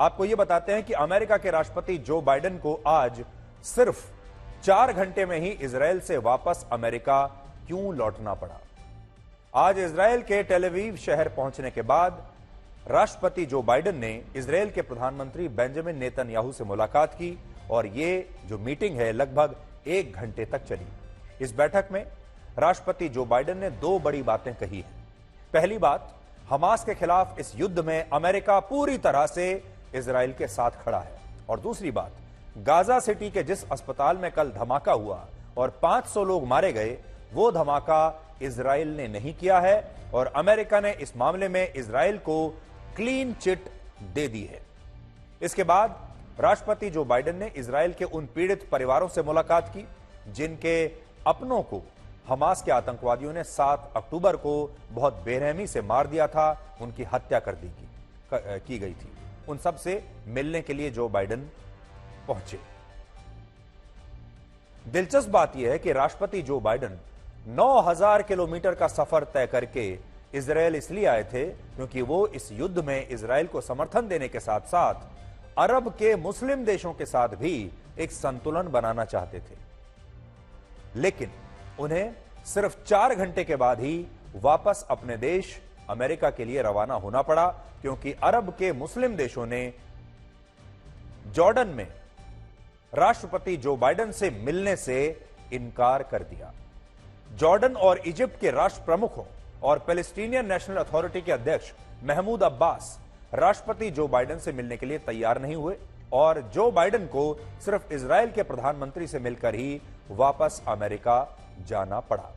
आपको यह बताते हैं कि अमेरिका के राष्ट्रपति जो बाइडेन को आज सिर्फ 4 घंटे में ही इजरायल से वापस अमेरिका क्यों लौटना पड़ा। आज इजरायल के टेल अवीव शहर पहुंचने के बाद राष्ट्रपति जो बाइडेन ने इजरायल के प्रधानमंत्री बेंजामिन नेतन्याहू से मुलाकात की और यह जो मीटिंग है लगभग 1 घंटे तक चली। इस बैठक में राष्ट्रपति जो बाइडेन ने 2 बड़ी बातें कही हैं। पहली बात, हमास के खिलाफ इस युद्ध में अमेरिका पूरी तरह से इजरायल के साथ खड़ा है। और दूसरी बात, गाजा सिटी के जिस अस्पताल में कल धमाका हुआ और 500 लोग मारे गए, वो धमाका इजरायल ने नहीं किया है और अमेरिका ने इस मामले में इजरायल को क्लीन चिट दे दी है। इसके बाद राष्ट्रपति जो बाइडेन ने इजरायल के उन पीड़ित परिवारों से मुलाकात की जिनके अपनों को हमास के आतंकवादियों ने 7 अक्टूबर को बहुत बेरहमी से मार दिया था, उनकी हत्या की गई थी। उन सब से मिलने के लिए जो बाइडेन पहुंचे। दिलचस्प बात यह है कि राष्ट्रपति जो बाइडेन 9000 किलोमीटर का सफर तय करके इजरायल इसलिए आए थे क्योंकि वो इस युद्ध में इजरायल को समर्थन देने के साथ साथ अरब के मुस्लिम देशों के साथ भी एक संतुलन बनाना चाहते थे। लेकिन उन्हें सिर्फ 4 घंटे के बाद ही वापस अपने देश अमेरिका के लिए रवाना होना पड़ा क्योंकि अरब के मुस्लिम देशों ने जॉर्डन में राष्ट्रपति जो बाइडेन से मिलने से इनकार कर दिया। जॉर्डन और इजिप्ट के राष्ट्र प्रमुखों और पैलेस्टीनियन नेशनल अथॉरिटी के अध्यक्ष महमूद अब्बास राष्ट्रपति जो बाइडेन से मिलने के लिए तैयार नहीं हुए और जो बाइडेन को सिर्फ इजरायल के प्रधानमंत्री से मिलकर ही वापस अमेरिका जाना पड़ा।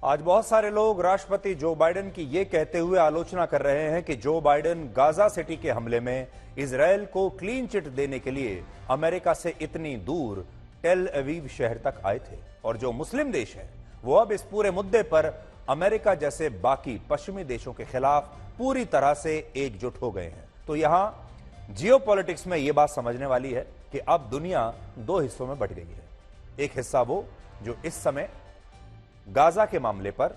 आज बहुत सारे लोग राष्ट्रपति जो बाइडेन की यह कहते हुए आलोचना कर रहे हैं कि जो बाइडेन गाजा सिटी के हमले में इजरायल को क्लीन चिट देने के लिए अमेरिका से इतनी दूर टेल अवीव शहर तक आए थे और जो मुस्लिम देश है वो अब इस पूरे मुद्दे पर अमेरिका जैसे बाकी पश्चिमी देशों के खिलाफ पूरी तरह से एकजुट हो गए हैं। तो यहां जियोपॉलिटिक्स में यह बात समझने वाली है कि अब दुनिया 2 हिस्सों में बट गई है। एक हिस्सा वो जो इस समय गाजा के मामले पर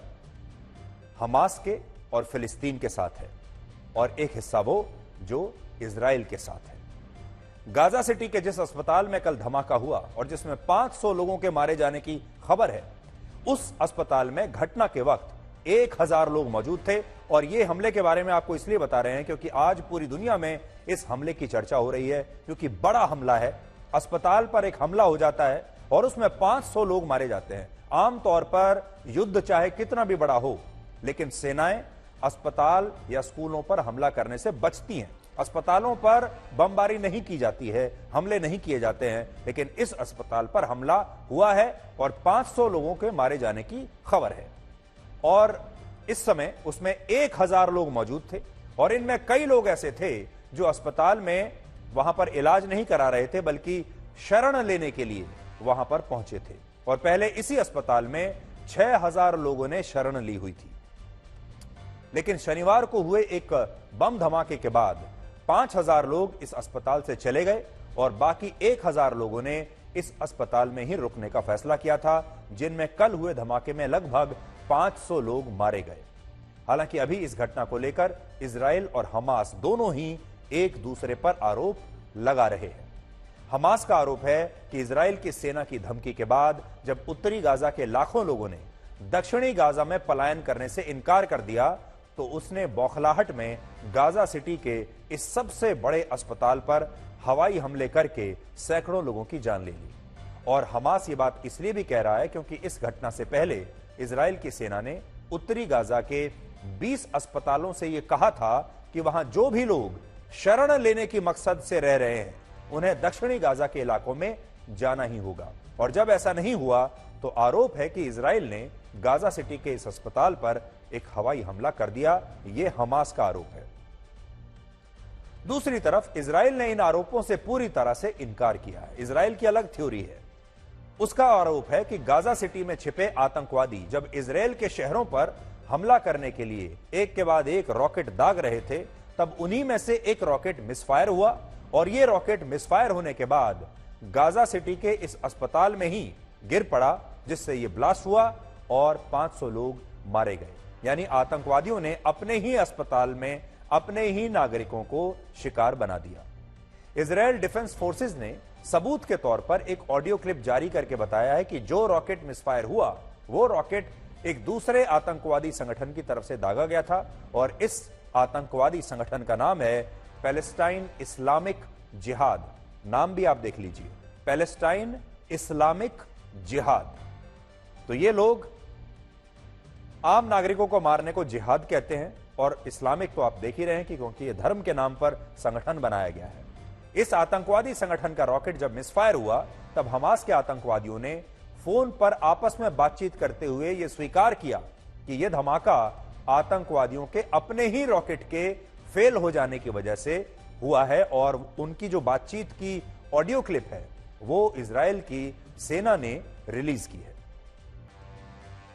हमास के और फिलिस्तीन के साथ है और एक हिस्सा वो जो इजराइल के साथ है। गाजा सिटी के जिस अस्पताल में कल धमाका हुआ और जिसमें 500 लोगों के मारे जाने की खबर है, उस अस्पताल में घटना के वक्त 1000 लोग मौजूद थे। और यह हमले के बारे में आपको इसलिए बता रहे हैं क्योंकि आज पूरी दुनिया में इस हमले की चर्चा हो रही है क्योंकि बड़ा हमला है। अस्पताल पर एक हमला हो जाता है और उसमें 500 लोग मारे जाते हैं। आमतौर पर युद्ध चाहे कितना भी बड़ा हो, लेकिन सेनाएं अस्पताल या स्कूलों पर हमला करने से बचती हैं। अस्पतालों पर बमबारी नहीं की जाती है, हमले नहीं किए जाते हैं, लेकिन इस अस्पताल पर हमला हुआ है और 500 लोगों के मारे जाने की खबर है। और इस समय उसमें 1000 लोग मौजूद थे और इनमें कई लोग ऐसे थे जो अस्पताल में वहां पर इलाज नहीं करा रहे थे बल्कि शरण लेने के लिए वहां पर पहुंचे थे। और पहले इसी अस्पताल में 6000 लोगों ने शरण ली हुई थी। लेकिन शनिवार को हुए एक बम धमाके के बाद 5000 लोग इस अस्पताल से चले गए और बाकी 1000 लोगों ने इस अस्पताल में ही रुकने का फैसला किया था, जिनमें कल हुए धमाके में लगभग 500 लोग मारे गए। हालांकि अभी इस घटना को लेकर इजराइल और हमास दोनों ही एक दूसरे पर आरोप लगा रहे हैं। हमास का आरोप है कि इजराइल की सेना की धमकी के बाद जब उत्तरी गाजा के लाखों लोगों ने दक्षिणी गाजा में पलायन करने से इनकार कर दिया तो उसने बौखलाहट में गाजा सिटी के इस सबसे बड़े अस्पताल पर हवाई हमले करके सैकड़ों लोगों की जान ले ली। और हमास ये बात इसलिए भी कह रहा है क्योंकि इस घटना से पहले इजराइल की सेना ने उत्तरी गाजा के 20 अस्पतालों से यह कहा था कि वहां जो भी लोग शरण लेने की मकसद से रह रहे हैं उन्हें दक्षिणी गाजा के इलाकों में जाना ही होगा। और जब ऐसा नहीं हुआ तो आरोप है कि इजराइल ने गाजा सिटी के इस अस्पताल पर एक हवाई हमला कर दिया। यह हमास का आरोप है। दूसरी तरफ इजराइल ने इन आरोपों से पूरी तरह से इनकार किया है। इजराइल की अलग थ्योरी है। उसका आरोप है कि गाजा सिटी में छिपे आतंकवादी जब इजराइल के शहरों पर हमला करने के लिए एक के बाद एक रॉकेट दाग रहे थे तब उन्हीं में से एक रॉकेट मिसफायर हुआ और यह रॉकेट मिसफायर होने के बाद गाजा सिटी के इस अस्पताल में ही गिर पड़ा, जिससे यह ब्लास्ट हुआ और 500 लोग मारे गए। यानी आतंकवादियों ने अपने ही अस्पताल में अपने ही नागरिकों को शिकार बना दिया। इजराइल डिफेंस फोर्सेस ने सबूत के तौर पर एक ऑडियो क्लिप जारी करके बताया है कि जो रॉकेट मिसफायर हुआ वो रॉकेट एक दूसरे आतंकवादी संगठन की तरफ से दागा गया था और इस आतंकवादी संगठन का नाम है पैलेस्टाइन इस्लामिक जिहाद। नाम भी आप देख लीजिए, पैलेस्टाइन इस्लामिक जिहाद। तो ये लोग आम नागरिकों को मारने को जिहाद कहते हैं और इस्लामिक तो आप देख ही रहे हैं कि क्योंकि ये धर्म के नाम पर संगठन बनाया गया है। इस आतंकवादी संगठन का रॉकेट जब मिसफायर हुआ तब हमास के आतंकवादियों ने फोन पर आपस में बातचीत करते हुए यह स्वीकार किया कि यह धमाका आतंकवादियों के अपने ही रॉकेट के फेल हो जाने की वजह से हुआ है और उनकी जो बातचीत की ऑडियो क्लिप है वो इजराइल की सेना ने रिलीज की है।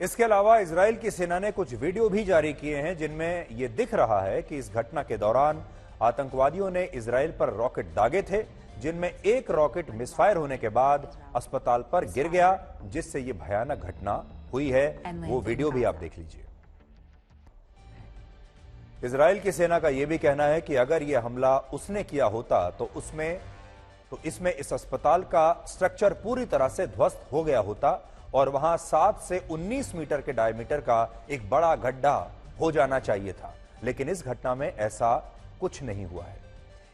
इसके अलावा इजराइल की सेना ने कुछ वीडियो भी जारी किए हैं जिनमें यह दिख रहा है कि इस घटना के दौरान आतंकवादियों ने इजराइल पर रॉकेट दागे थे, जिनमें एक रॉकेट मिसफायर होने के बाद अस्पताल पर गिर गया, जिससे यह भयानक घटना हुई है। वो वीडियो भी आप देख लीजिए। इजराइल की सेना का यह भी कहना है कि अगर यह हमला उसने किया होता तो इसमें इस अस्पताल का स्ट्रक्चर पूरी तरह से ध्वस्त हो गया होता और वहां 7 से 19 मीटर के डायमीटर का एक बड़ा गड्ढा हो जाना चाहिए था, लेकिन इस घटना में ऐसा कुछ नहीं हुआ है।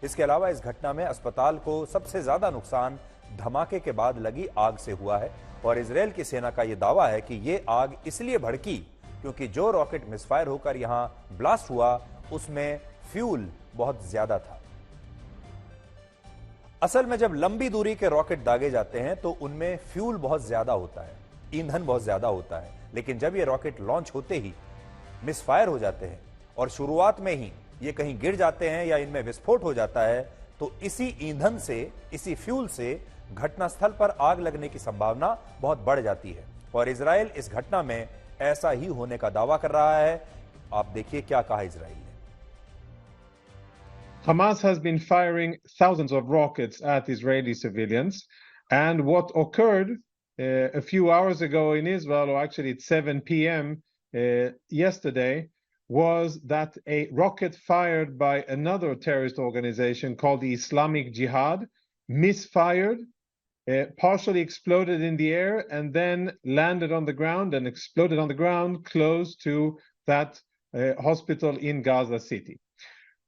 इसके अलावा इस घटना में अस्पताल को सबसे ज्यादा नुकसान धमाके के बाद लगी आग से हुआ है और इजराइल की सेना का यह दावा है कि यह आग इसलिए भड़की क्योंकि जो रॉकेट मिसफायर होकर यहां ब्लास्ट हुआ उसमें फ्यूल बहुत ज्यादा था। असल में जब लंबी दूरी के रॉकेट दागे जाते हैं तो उनमें फ्यूल बहुत ज्यादा होता है, ईंधन बहुत ज्यादा होता है, लेकिन जब ये रॉकेट लॉन्च होते ही मिसफायर हो जाते हैं और शुरुआत में ही ये कहीं गिर जाते हैं या इनमें विस्फोट हो जाता है तो इसी ईंधन से, इसी फ्यूल से घटनास्थल पर आग लगने की संभावना बहुत बढ़ जाती है और इजराइल इस घटना में ऐसा ही होने का दावा कर रहा है। आप देखिए क्या कहा इजराइल ने। Hamas has been firing thousands of rockets at Israeli civilians, and what occurred a few hours ago in Israel, or actually at 7 p.m. Yesterday, was that a rocket fired by another terrorist organization called the Islamic Jihad misfired, partially exploded in the air, and then landed on the ground and exploded on the ground close to that hospital in Gaza City.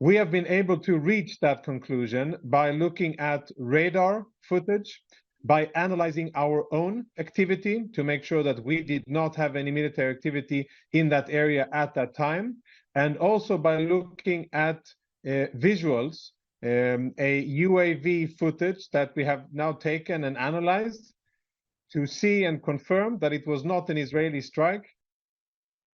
We have been able to reach that conclusion by looking at radar footage, by analyzing our own activity to make sure that we did not have any military activity in that area at that time, and also by looking at visuals, a UAV footage that we have now taken and analyzed to see and confirm that it was not an Israeli strike,